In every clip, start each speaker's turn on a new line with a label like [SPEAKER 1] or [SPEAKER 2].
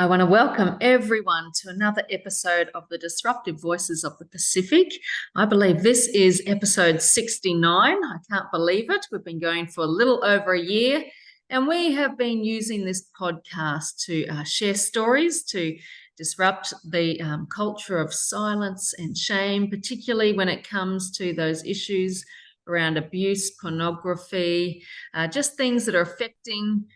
[SPEAKER 1] I want to welcome everyone to another episode of the Disruptive Voices of the Pacific. I believe this is episode 69. I can't believe it. We've been going for a little over a year, and we have been using this podcast to share stories, to disrupt the culture of silence and shame, particularly when it comes to those issues around abuse, pornography, just things that are affecting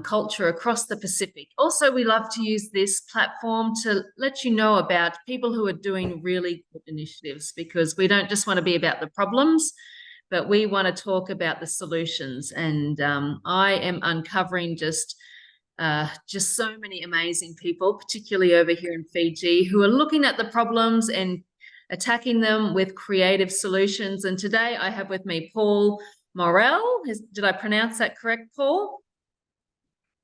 [SPEAKER 1] culture across the Pacific. Also, we love to use this platform to let you know about people who are doing really good initiatives, because we don't just want to be about the problems, but we want to talk about the solutions. And I am uncovering just so many amazing people, particularly over here in Fiji, who are looking at the problems and attacking them with creative solutions. And today I have with me Paul Morrell. Did I pronounce that correct, Paul?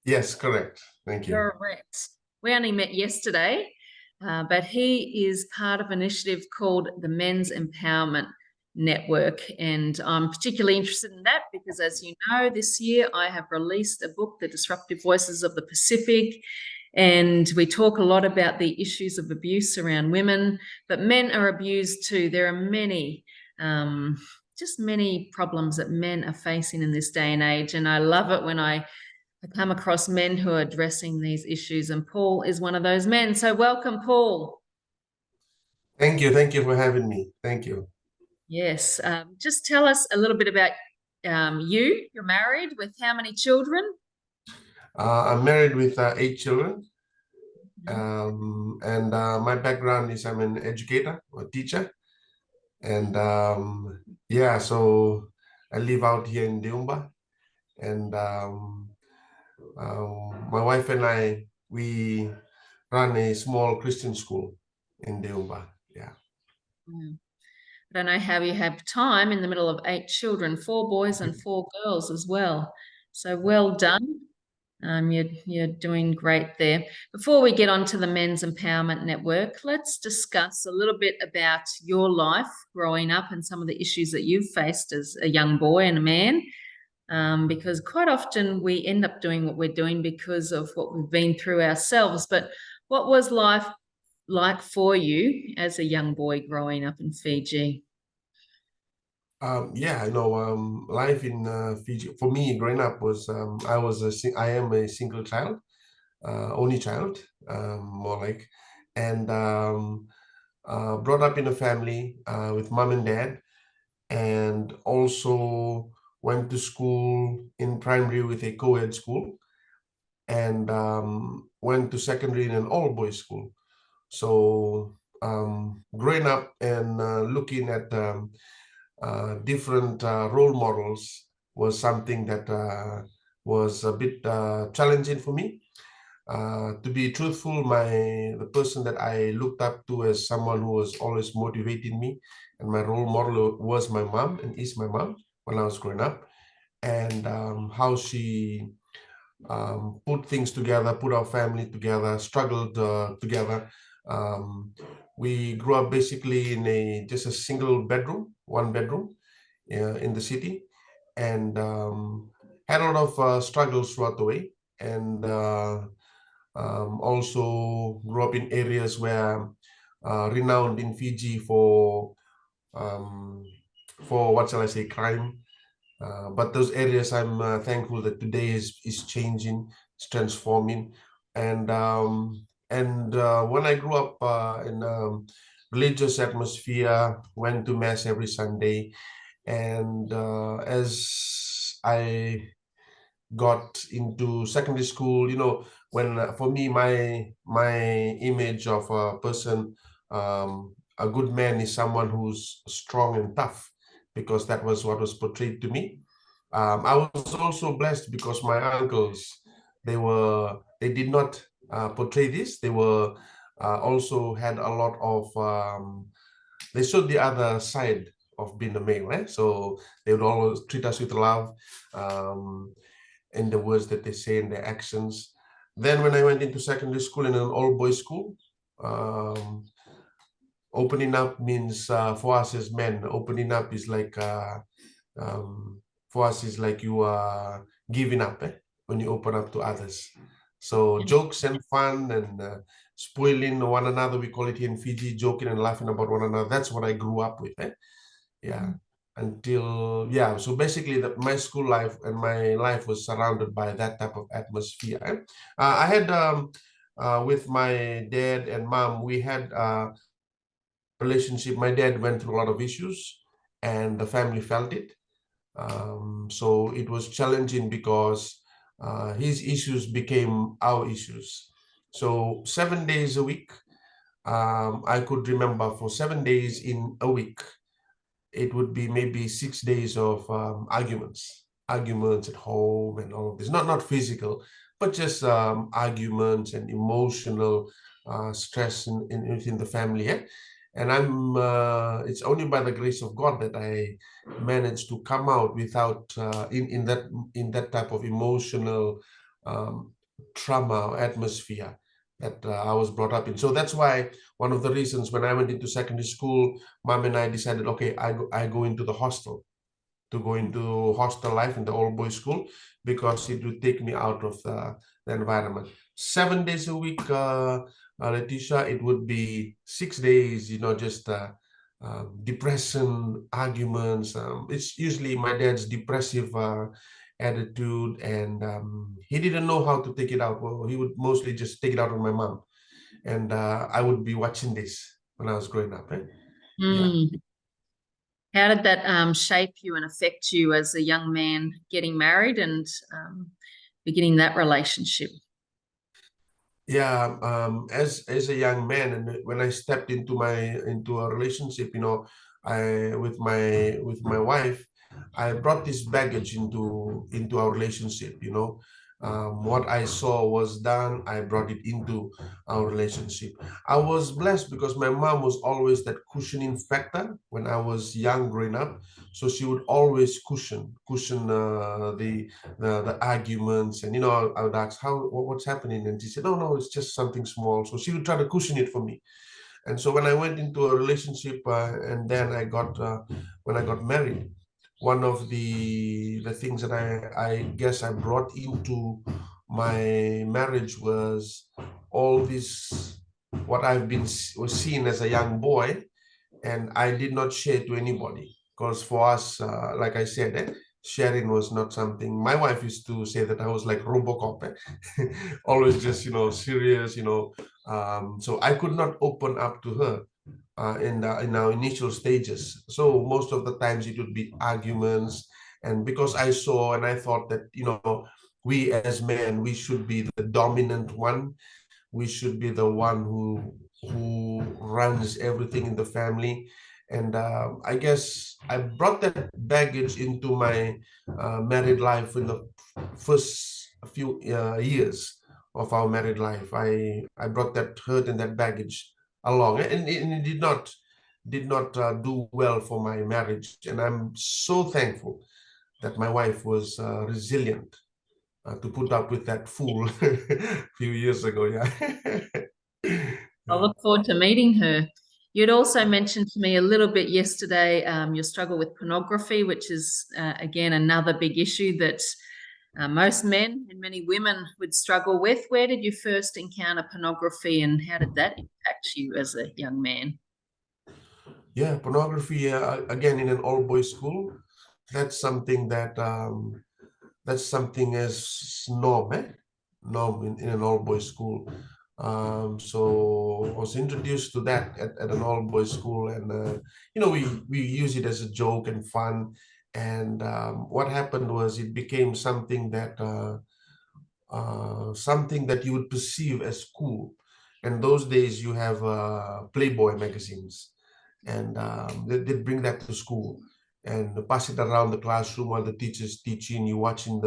[SPEAKER 2] Yes, correct. Thank you.
[SPEAKER 1] Correct. We only met yesterday, but he is part of an initiative called the Men's Empowerment Network. And I'm particularly interested in that because, as you know, this year I have released a book, The Disruptive Voices of the Pacific. And we talk a lot about the issues of abuse around women, but men are abused too. There are many, just many problems that men are facing in this day and age. And I love it when I come across men who are addressing these issues, and Paul is one of those men. So welcome, Paul.
[SPEAKER 2] Thank you. Thank you for having me. Thank you.
[SPEAKER 1] Yes. Just tell us a little bit about you. You're married with how many children?
[SPEAKER 2] I'm married with 8 children. And my background is I'm an educator or teacher. And yeah, so I live out here in Deumba. And my wife and we run a small Christian school in Deumba. Yeah.
[SPEAKER 1] I don't know how you have time in the middle of 8 children, 4 boys and 4 girls as well. So well done. You're doing great there. Before we get on to the Men's Empowerment Network, let's discuss a little bit about your life growing up and some of the issues that you've faced as a young boy and a man. Because quite often we end up doing what we're doing because of what we've been through ourselves. But what was life like for you as a young boy growing up in Fiji?
[SPEAKER 2] Yeah, life in Fiji for me growing up was I am a single child, only child, more like, and brought up in a family with mom and dad, and also went to school in primary with a co-ed school, and went to secondary in an all-boys school. So growing up and looking at different role models was something that was a bit challenging for me. To be truthful, the person that I looked up to as someone who was always motivating me, and my role model was my mom and is my mom when I was growing up, and how she put things together, put our family together, struggled together. We grew up basically in just a single bedroom, one bedroom in the city, and had a lot of struggles throughout the way. And also grew up in areas where renowned in Fiji for what shall I say, crime. But those areas, I'm thankful that today is changing, it's transforming, and when I grew up in religious atmosphere, went to mass every Sunday, and as I got into secondary school, when for me my image of a person, a good man, is someone who's strong and tough, because that was what was portrayed to me. I was also blessed because my uncles, they did not portray this. They were also had a lot of they showed the other side of being a male, eh? So they would always treat us with love, in the words that they say, in their actions. Then when I went into secondary school in an all-boys school, opening up means, for us as men, opening up is like, for us is like you are giving up, when you open up to others. So
[SPEAKER 1] Yeah.
[SPEAKER 2] jokes and fun and spoiling one another, we call it here in Fiji, joking and laughing about one another. That's what I grew up with. Yeah. Until, yeah. So basically, my school life and my life was surrounded by that type of atmosphere. I had, with my dad and mom, we had relationship. My dad went through a lot of issues and the family felt it. So it was challenging because his issues became our issues. So 7 days a week, I could remember for 7 days in a week, it would be maybe 6 days of arguments at home and all of this. Not physical, but just arguments and emotional stress within the family. And it's only by the grace of God that I managed to come out without in that type of emotional um, trauma atmosphere that I was brought up in. So that's why one of the reasons when I went into secondary school, mom and I decided, okay, I go into the hostel, to go into hostel life in the old boys school, because it would take me out of the environment. 7 days a week, Letitia, it would be 6 days, just depression, arguments. It's usually my dad's depressive attitude, and he didn't know how to take it out. Well, he would mostly just take it out on my mom, and I would be watching this when I was growing up. Yeah.
[SPEAKER 1] Mm. How did that shape you and affect you as a young man getting married and beginning that relationship?
[SPEAKER 2] Yeah, as a young man, and when I stepped into a relationship, I with my wife, I brought this baggage into our relationship. What I saw was done, I brought it into our relationship. I was blessed because my mom was always that cushioning factor when I was young, growing up. So she would always cushion the arguments, and I would ask what's happening, and she said, no, it's just something small. So she would try to cushion it for me. And so when I went into a relationship, and then when I got married, one of the things that I guess I brought into my marriage was all this, what was seen as a young boy, and I did not share to anybody, because for us, like I said, sharing was not something. My wife used to say that I was like Robocop, always just serious, so I could not open up to her in our initial stages. So most of the times it would be arguments, and because I saw and I thought that we as men, we should be the dominant one, we should be the one who runs everything in the family. And I guess I brought that baggage into my married life in the first few years of our married life. I brought that hurt and that baggage along, and it did not do well for my marriage. And I'm so thankful that my wife was resilient to put up with that fool a few years ago. Yeah.
[SPEAKER 1] I look forward to meeting her. You'd also mentioned to me a little bit yesterday your struggle with pornography, which is, again, another big issue that most men and many women would struggle with. Where did you first encounter pornography, and how did that impact you as a young man?
[SPEAKER 2] Yeah, pornography, again, in an all boys school, that's something as norm in an all boys school. So I was introduced to that at an all boys school, and we use it as a joke and fun. And what happened was it became something that you would perceive as cool. And those days you have Playboy magazines, and they'd bring that to school and pass it around the classroom while the teacher's teaching, you watching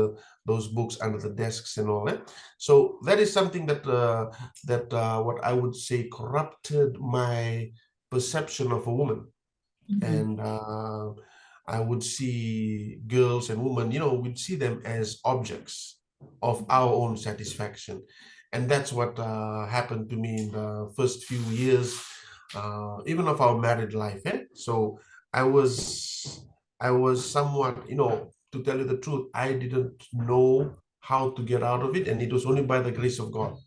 [SPEAKER 2] those books under the desks and all that. So that is something that what I would say corrupted my perception of a woman.
[SPEAKER 1] Mhm.
[SPEAKER 2] And I would see girls and women, we'd see them as objects of our own satisfaction. And that's what happened to me in the first few years, even of our married life. So I was, I was somewhat, to tell you the truth, I didn't know how to get out of it. And it was only by the grace of God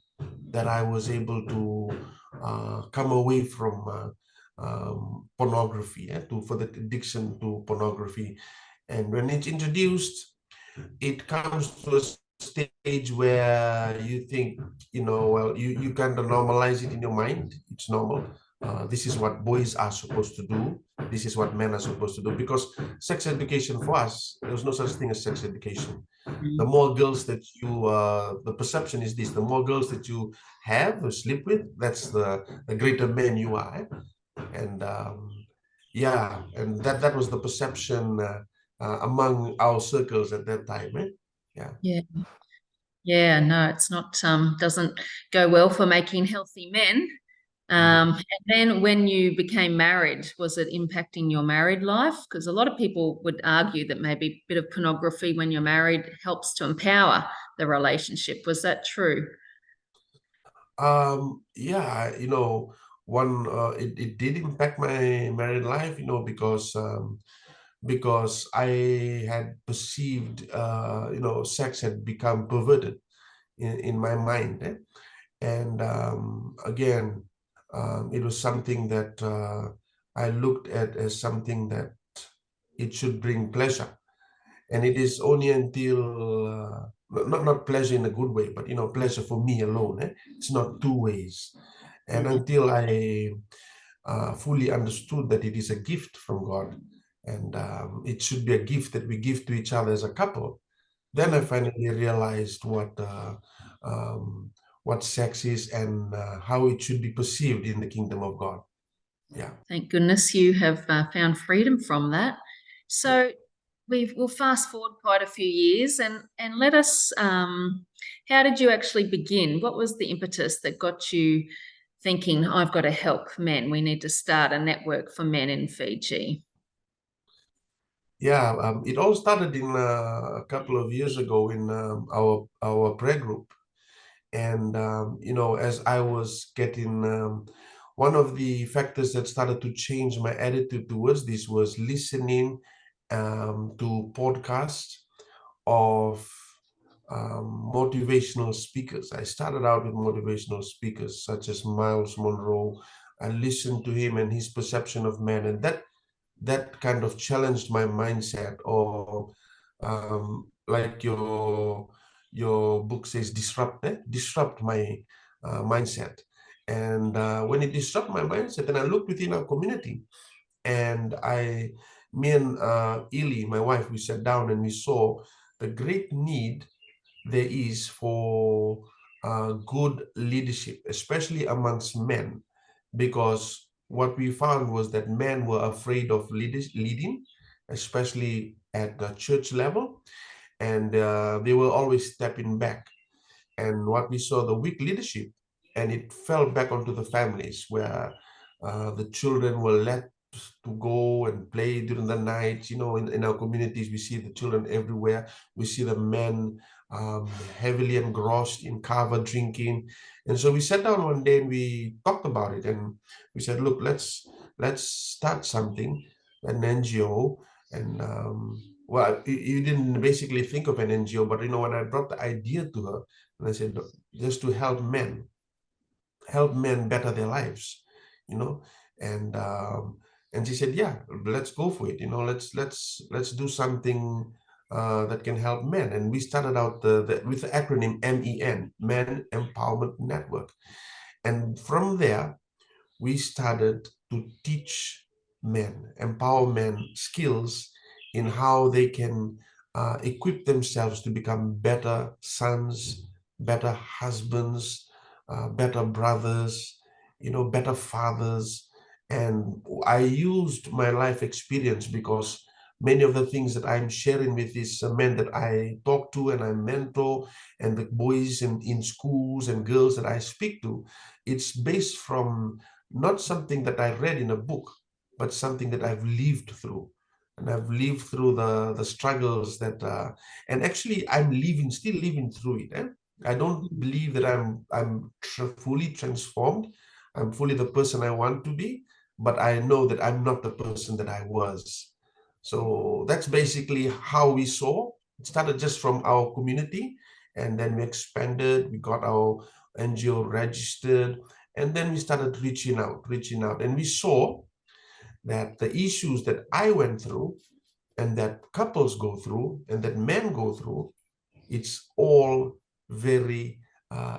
[SPEAKER 2] that I was able to come away from pornography, for the addiction to pornography. And when it's introduced, it comes to a stage where you think, well, you kind of normalize it in your mind. It's normal. This is what boys are supposed to do. This is what men are supposed to do. Because sex education for us, there's no such thing as sex education. The more girls that the perception is this: the more girls that you have or sleep with, that's the greater man you are. And yeah, and that was the perception among our circles at that time. Yeah.
[SPEAKER 1] Yeah. Yeah, no, it's not, doesn't go well for making healthy men. And then when you became married, was it impacting your married life? Because a lot of people would argue that maybe a bit of pornography when you're married helps to empower the relationship. Was that true?
[SPEAKER 2] Yeah, one it did impact my married life, because I had perceived sex had become perverted in my mind. And again, it was something that I looked at as something that it should bring pleasure. And it is only until not pleasure in a good way, but pleasure for me alone. It's not two ways. And until I fully understood that it is a gift from God, and it should be a gift that we give to each other as a couple, then I finally realized what sex is, and how it should be perceived in the kingdom of God. Yeah.
[SPEAKER 1] Thank goodness you have found freedom from that. So we'll fast forward quite a few years and let us, how did you actually begin? What was the impetus that got you thinking, I've got to help men? We need to start a network for men in Fiji.
[SPEAKER 2] Yeah, it all started in a couple of years ago in our prayer group. And as I was getting, one of the factors that started to change my attitude towards this was listening to podcasts of motivational speakers. I started out with motivational speakers such as Miles Monroe. I listened to him and his perception of man, and that kind of challenged my mindset. Or like your book says, disrupt my mindset. And when it disrupted my mindset, then I looked within our community, and me and Ili, my wife, we sat down and we saw the great need there is for good leadership, especially amongst men, because what we found was that men were afraid of leading, especially at the church level, and they were always stepping back. And what we saw, the weak leadership, and it fell back onto the families, where the children were let to go and play during the night. In our communities, we see the children everywhere. We see the men heavily engrossed in kava drinking. And so we sat down one day and we talked about it, and we said, look, let's start something, an NGO. And well, you didn't basically think of an NGO, but when I brought the idea to her, and I said, look, just to help men better their lives, and she said, yeah, let's go for it. Let's do something that can help men. And we started out with the acronym MEN, Men Empowerment Network. And from there, we started to teach men, empower men, skills in how they can equip themselves to become better sons, better husbands, better brothers, better fathers. And I used my life experience, because many of the things that I'm sharing with these men that I talk to and I mentor, and the boys in schools and girls that I speak to, it's based from not something that I read in a book, but something that I've lived through. And I've lived through the struggles that, and actually I'm still living through it. I don't believe that I'm fully transformed. I'm fully the person I want to be, but I know that I'm not the person that I was. So that's basically how we saw. It started just from our community, and then we expanded, we got our NGO registered, and then we started reaching out, and we saw that the issues that I went through and that couples go through and that men go through, it's all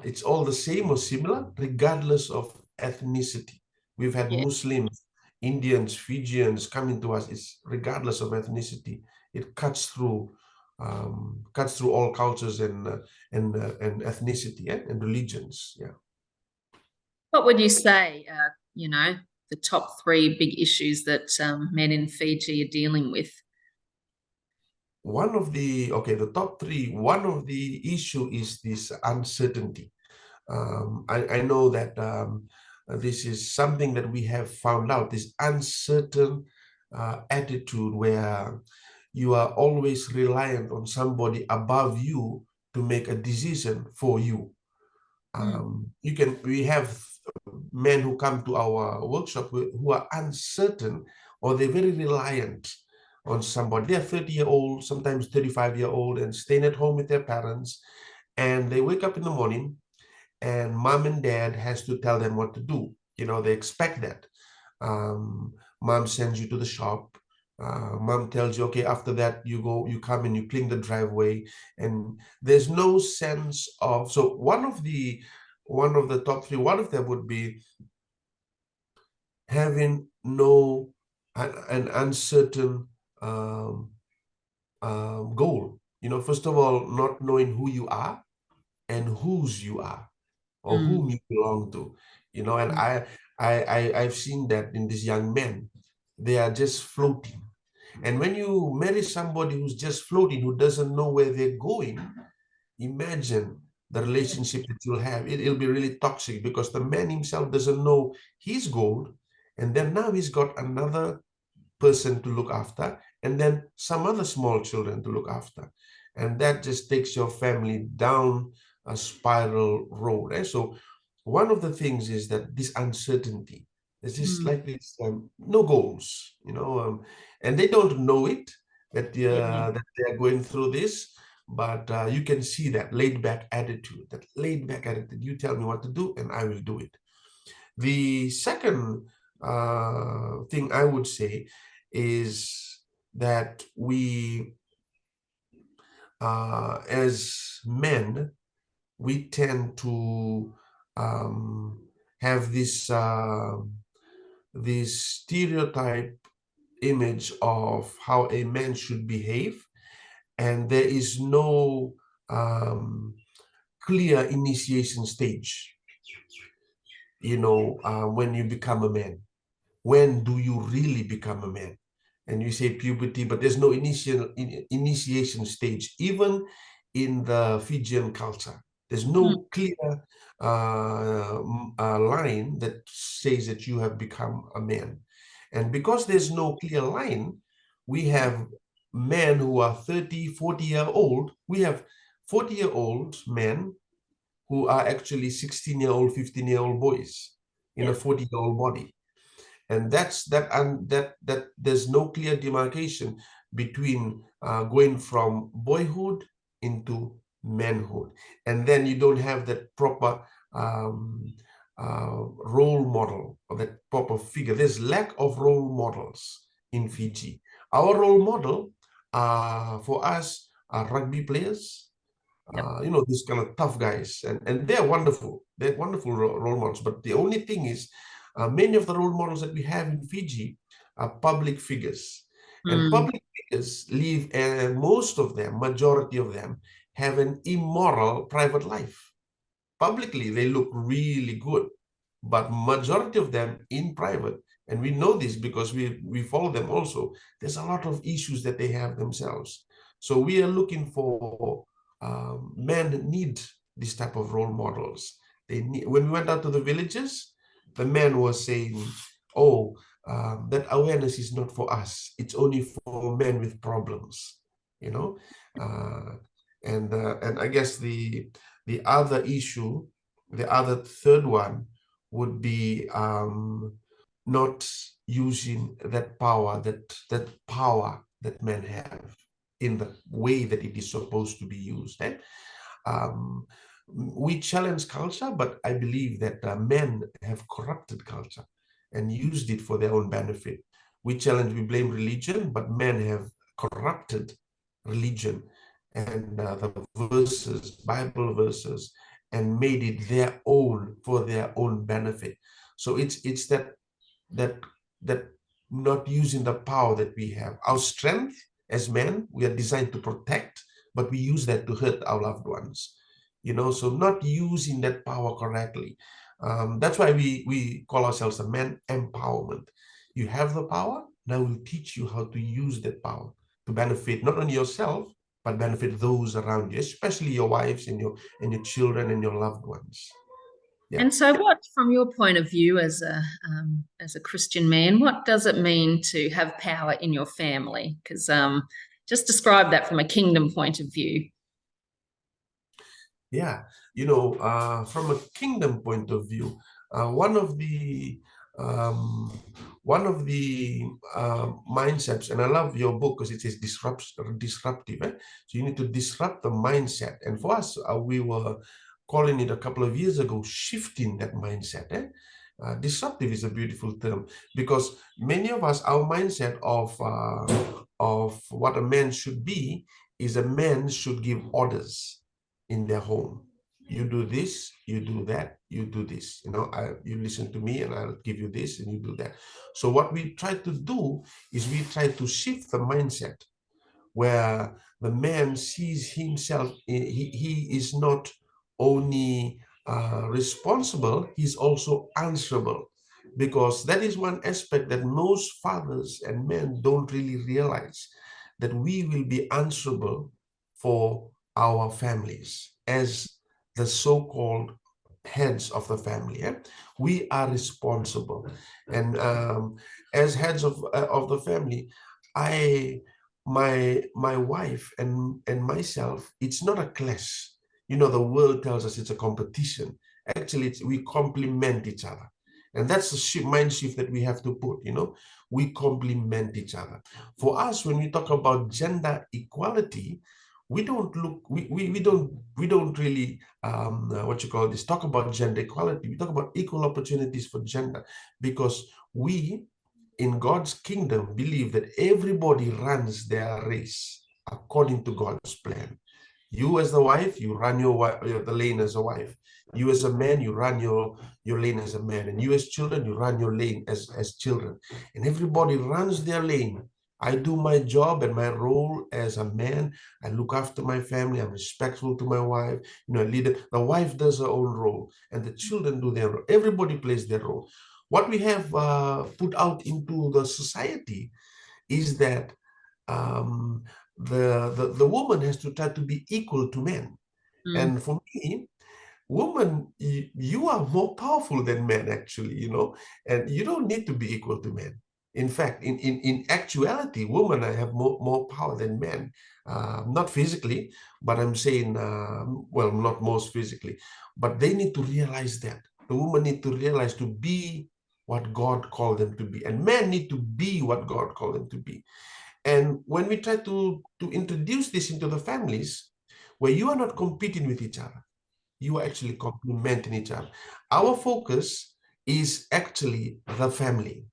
[SPEAKER 2] it's all the same or similar, regardless of ethnicity. We've had
[SPEAKER 1] Yeah.
[SPEAKER 2] Muslims, Indians, Fijians coming to us. It's regardless of ethnicity. It cuts through all cultures and ethnicity, and religions. Yeah.
[SPEAKER 1] What would you say, the top three big issues that men in Fiji are dealing with?
[SPEAKER 2] The top three, one of the issue is this uncertainty. I know that this is something that we have found out, this uncertain attitude where you are always reliant on somebody above you to make a decision for you. We have men who come to our workshop who are uncertain, or they're very reliant on somebody. They're 30-year-old, sometimes 35-year-old, and staying at home with their parents. And they wake up in the morning and mom and dad has to tell them what to do. They expect that. Mom sends you to the shop. Mom tells you, okay, after that you come and you clean the driveway, and there's no sense of. So one of the top three, one of them would be having an uncertain goal. First of all, not knowing who you are and whose you are, or whom you belong to. And I've seen that in these young men. They are just floating. And when you marry somebody who's just floating, who doesn't know where they're going, imagine the relationship that you'll have. It'll be really toxic, because the man himself doesn't know his goal, and then now he's got another person to look after, and then some other small children to look after, and that just takes your family down a spiral road. And so one of the things is that this uncertainty, it's just like this, no goals, and they don't know it, that they are going through this, but you can see that laid back attitude. You tell me what to do and I will do it. The second thing I would say is that we, as men, we tend to have this stereotype image of how a man should behave, and there is no clear initiation stage. When you become a man, when do you really become a man? And you say puberty, but there's no initiation stage. Even in the Fijian culture, there's no clear line that says that you have become a man. And because there's no clear line, we have men who are 30, 40-year-old. We have 40-year-old men who are actually 16-year-old, 15-year-old boys in a 40-year-old body. And that there's no clear demarcation between going from boyhood into manhood. And then you don't have that proper role model, or that proper figure. There's lack of role models in Fiji. Our role model for us are rugby players, these kind of tough guys, and they're wonderful. They're wonderful role models. But the only thing is, many of the role models that we have in Fiji are public figures. And public figures live, most of them, majority of them, have an immoral private life. Publicly, they look really good, but majority of them in private, and we know this because we follow them also, there's a lot of issues that they have themselves. So we are looking for men need this type of role models. When we went out to the villages, the men were saying, oh, that awareness is not for us. It's only for men with problems, and I guess the other issue, the other third one would be not using that power that men have in the way that it is supposed to be used. we challenge culture, but I believe that men have corrupted culture and used it for their own benefit. We blame religion, but men have corrupted religion and the verses, Bible verses, and made it their own for their own benefit. So it's that not using the power that we have. Our strength as men, we are designed to protect, but we use that to hurt our loved ones. So not using that power correctly. That's why we call ourselves a man empowerment. You have the power, now we'll teach you how to use that power to benefit not only yourself, but benefit those around you, especially your wives and your children and your loved ones. Yeah.
[SPEAKER 1] And so, what, from your point of view as a Christian man, what does it mean to have power in your family? Because just describe that from a kingdom point of view.
[SPEAKER 2] Yeah, from a kingdom point of view, one of the mindsets, and I love your book because it says disruptive. So you need to disrupt the mindset. And for us, we were calling it a couple of years ago, shifting that mindset. Disruptive is a beautiful term because many of us, our mindset of what a man should be is a man should give orders in their home. You do this, you do that, you do this. You listen to me and I'll give you this and you do that. So what we try to do is we try to shift the mindset where the man sees himself, he is not only responsible, he's also answerable. Because that is one aspect that most fathers and men don't really realize, that we will be answerable for our families as the so-called heads of the family. We are responsible, and as heads of the family, my wife and myself, it's not a clash. The world tells us it's a competition. Actually, we complement each other. And that's the mind shift that we have to put. We complement each other. For us, when we talk about gender equality, we don't really talk about gender equality. We talk about equal opportunities for gender, because we in God's kingdom believe that everybody runs their race according to God's plan. You as the wife, you run the lane as a wife. You as a man, you run your lane as a man. And you as children, you run your lane as children. And everybody runs their lane. I do my job and my role as a man. I look after my family. I'm respectful to my wife. Leader. The wife does her own role, and the children do their role. Everybody plays their role. What we have put out into the society is that the woman has to try to be equal to men. And for me, woman, you are more powerful than men, actually, and you don't need to be equal to men. In fact, in actuality, women have more power than men. Not physically, but I'm saying, well, not most physically, but they need to realize that. The woman need to realize to be what God called them to be, and men need to be what God called them to be. And when we try to introduce this into the families, where you are not competing with each other, you are actually complementing each other. Our focus is actually the family.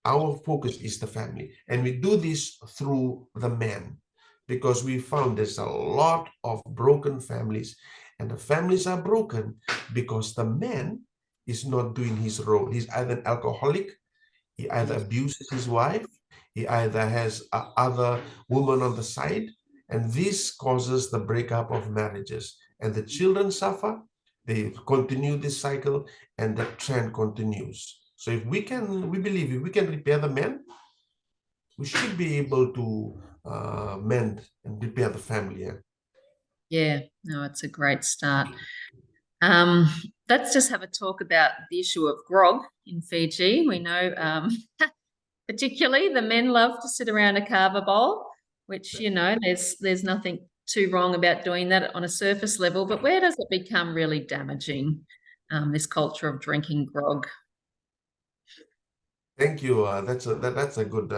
[SPEAKER 2] Our focus is the family. And we do this through the man, because we found there's a lot of broken families, and the families are broken because the man is not doing his role. He's either an alcoholic, he either abuses his wife, he either has other woman on the side, and this causes the breakup of marriages. And the children suffer, they continue this cycle, and the trend continues. So if we believe if we can repair the man, we should be able to mend and repair the family.
[SPEAKER 1] Yeah, no, it's a great start. Let's just have a talk about the issue of grog in Fiji. We know particularly the men love to sit around a kava bowl, which, there's nothing too wrong about doing that on a surface level, but where does it become really damaging, this culture of drinking grog?
[SPEAKER 2] Thank you. That's a good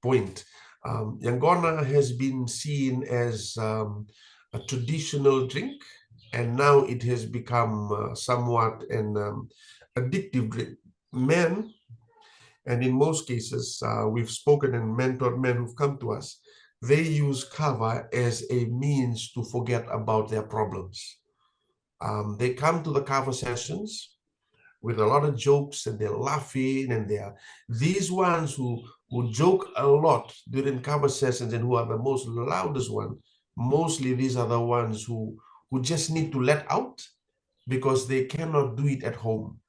[SPEAKER 2] point. Yangona has been seen as a traditional drink, and now it has become somewhat an addictive drink. Men, and in most cases, we've spoken and mentored men who've come to us, they use kava as a means to forget about their problems. They come to the kava sessions with a lot of jokes, and they're laughing, and they are these ones who joke a lot during kava sessions and who are the most loudest one. Mostly these are the ones who just need to let out because they cannot do it at home.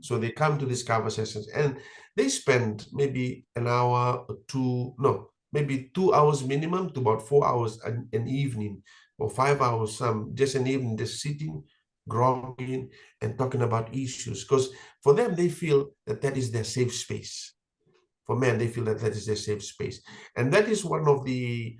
[SPEAKER 2] So they come to these kava sessions and they spend maybe an hour or two, no, maybe 2 hours minimum to about 4 hours an evening, or 5 hours, some just an evening, just sitting, growing, and talking about issues. Because for them, they feel that that is their safe space. For men, they feel that that is their safe space. And that is one of the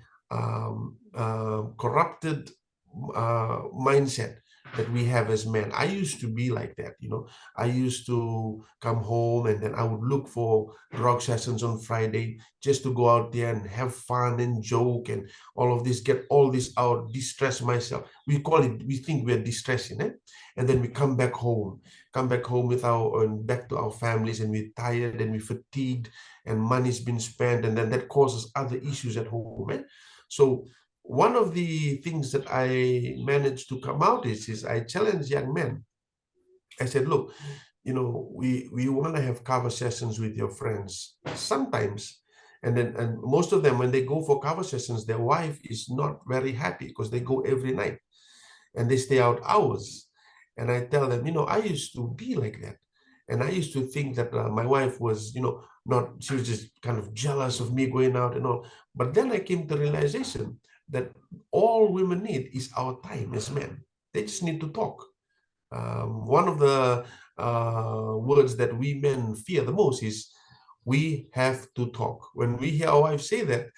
[SPEAKER 2] corrupted mindset that we have as men. I used to be like that, you know. I used to come home and then I would look for drug sessions on Friday just to go out there and have fun and joke and all of this, get all this out, distress myself. We call it, we think we're distressing it. And then we come back home with our, and back to our families, and we're tired and we're fatigued and money's been spent, and then that causes other issues at home. So one of the things that I managed to come out is I challenge young men. I said, look, you know, we want to have cover sessions with your friends sometimes. And most of them, when they go for cover sessions, their wife is not very happy because they go every night and they stay out hours. And I tell them, you know, I used to be like that. And I used to think that my wife was, you know, not, she was just kind of jealous of me going out and all. But then I came to the realization that all women need is our time as men. They just need to talk. One of the words that we men fear the most is we have to talk. When we hear our wife say that,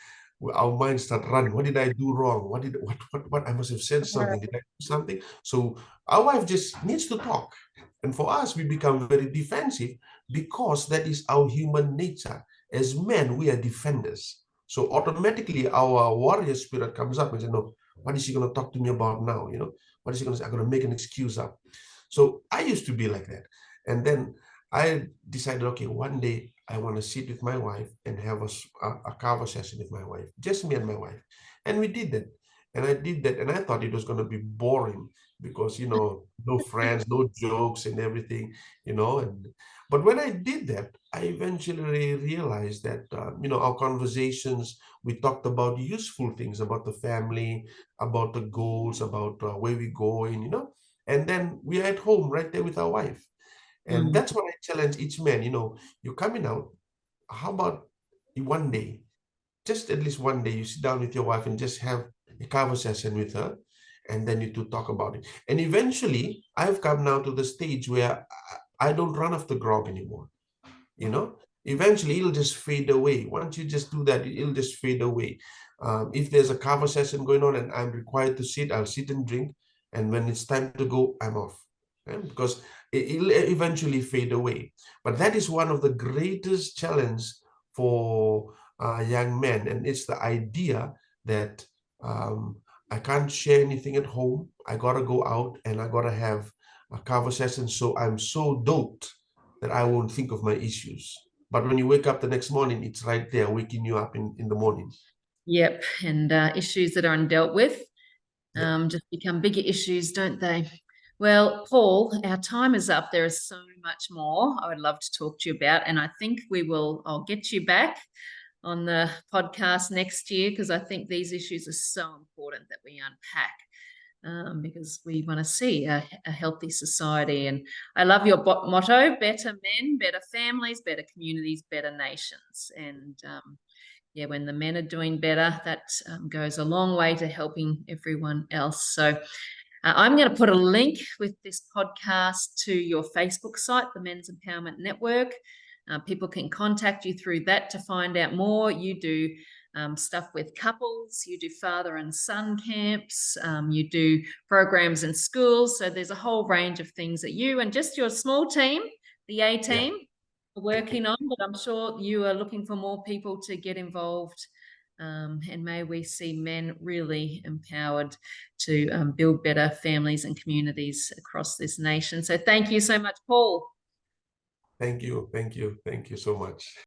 [SPEAKER 2] our minds start running. What did I do wrong? What I must have said something. Did I do something? So our wife just needs to talk. And for us, we become very defensive because that is our human nature. As men, we are defenders. So automatically our warrior spirit comes up and says, no, what is she going to talk to me about now? You know, what is she going to say? I'm going to make an excuse up. So I used to be like that. And then I decided, okay, one day I want to sit with my wife and have a cover session with my wife, just me and my wife. And we did that. And I did that. And I thought it was going to be boring because, you know, no friends, no jokes and everything, you know. But when I did that, I eventually realized that, you know, our conversations, we talked about useful things, about the family, about the goals, about where we're going, you know. And then we are at home right there with our wife. And that's what I challenge each man, you know, you're coming out. How about one day, just at least one day, you sit down with your wife and just have a conversation with her, and then you two talk about it. And eventually, I've come now to the stage where I don't run after grog anymore, you know. Eventually, it'll just fade away. Once you just do that, it'll just fade away. If there's a conversation going on and I'm required to sit, I'll sit and drink. And when it's time to go, I'm off. Because it'll eventually fade away. But that is one of the greatest challenges for young men. And it's the idea that I can't share anything at home. I got to go out and I got to have a conversation. So I'm so doped that I won't think of my issues. But when you wake up the next morning, it's right there waking you up in the morning.
[SPEAKER 1] Yep. And issues that are undealt with
[SPEAKER 2] Yeah.
[SPEAKER 1] just become bigger issues, don't they? Well, Paul, our time is up. There is so much more I would love to talk to you about. And I think I'll get you back on the podcast next year because I think these issues are so important that we unpack. Because we want to see a healthy society. And I love your motto, better men, better families, better communities, better nations. And yeah, when the men are doing better, that goes a long way to helping everyone else. So I'm going to put a link with this podcast to your Facebook site, the Men's Empowerment Network. People can contact you through that to find out more. You do stuff with couples, you do father and son camps, you do programs in schools. So there's a whole range of things that you and just your small team, the A team, are working on. But I'm sure you are looking for more people to get involved and may we see men really empowered to build better families and communities across this nation. So thank you so much, Paul.
[SPEAKER 2] Thank you. Thank you. Thank you so much.